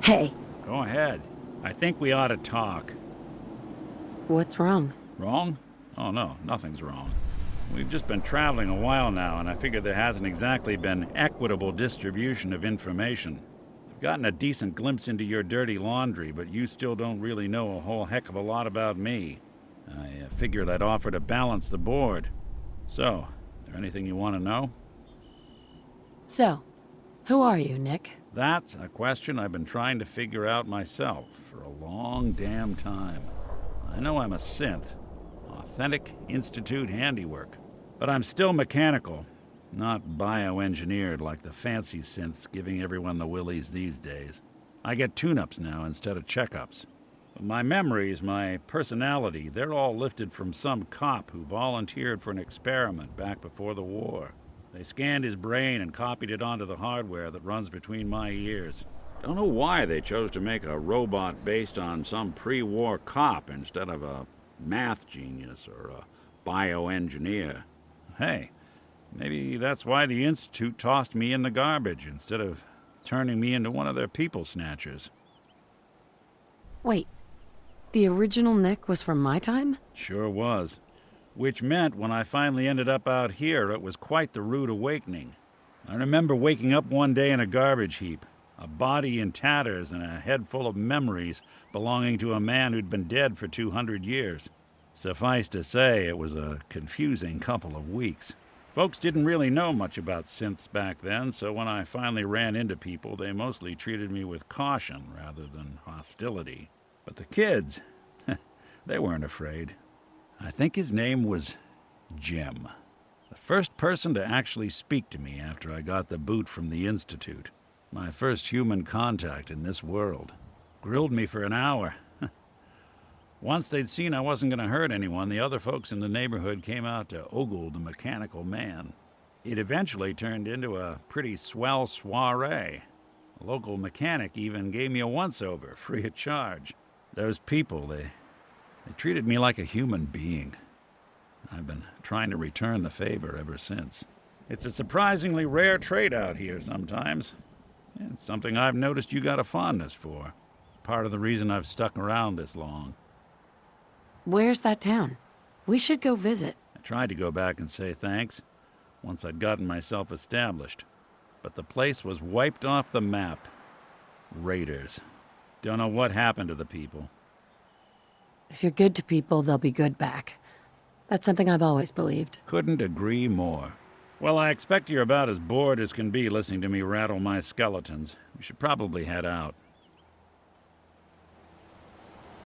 Hey, Go ahead. I think we ought to talk. what's wrong? Wrong? Oh no, nothing's wrong. We've just been traveling a while now, and I figure there hasn't exactly been equitable distribution of information. I've gotten a decent glimpse into your dirty laundry, but you still don't really know a whole heck of a lot about me. I figured I'd offer to balance the board. So, is there anything you want to know? So, who are you, Nick? That's a question I've been trying to figure out myself for a long damn time. I know I'm a synth, authentic Institute handiwork, but I'm still mechanical, not bioengineered like the fancy synths giving everyone the willies these days. I get tune-ups now instead of checkups. My memories, my personality, they're all lifted from some cop who volunteered for an experiment back before the war. They scanned his brain and copied it onto the hardware that runs between my ears. Don't know why they chose to make a robot based on some pre-war cop instead of a math genius or a bioengineer. Hey, maybe that's why the Institute tossed me in the garbage instead of turning me into one of their people snatchers. Wait, the original Nick was from my time? Sure was. Which meant when I finally ended up out here, it was quite the rude awakening. I remember waking up one day in a garbage heap, a body in tatters and a head full of memories belonging to a man who'd been dead for 200 years. Suffice to say, it was a confusing couple of weeks. Folks didn't really know much about synths back then, so when I finally ran into people, they mostly treated me with caution rather than hostility. But the kids, they weren't afraid. I think his name was Jim. The first person to actually speak to me after I got the boot from the Institute. My first human contact in this world. Grilled me for an hour. Once they'd seen I wasn't going to hurt anyone, the other folks in the neighborhood came out to ogle the mechanical man. It eventually turned into a pretty swell soiree. A local mechanic even gave me a once-over, free of charge. Those people, they treated me like a human being. I've been trying to return the favor ever since. It's a surprisingly rare trait out here sometimes. It's something I've noticed you got a fondness for. Part of the reason I've stuck around this long. Where's that town? We should go visit. I tried to go back and say thanks once I'd gotten myself established. But the place was wiped off the map. Raiders. Don't know what happened to the people. If you're good to people, they'll be good back. That's something I've always believed. Couldn't agree more. Well, I expect you're about as bored as can be listening to me rattle my skeletons. We should probably head out.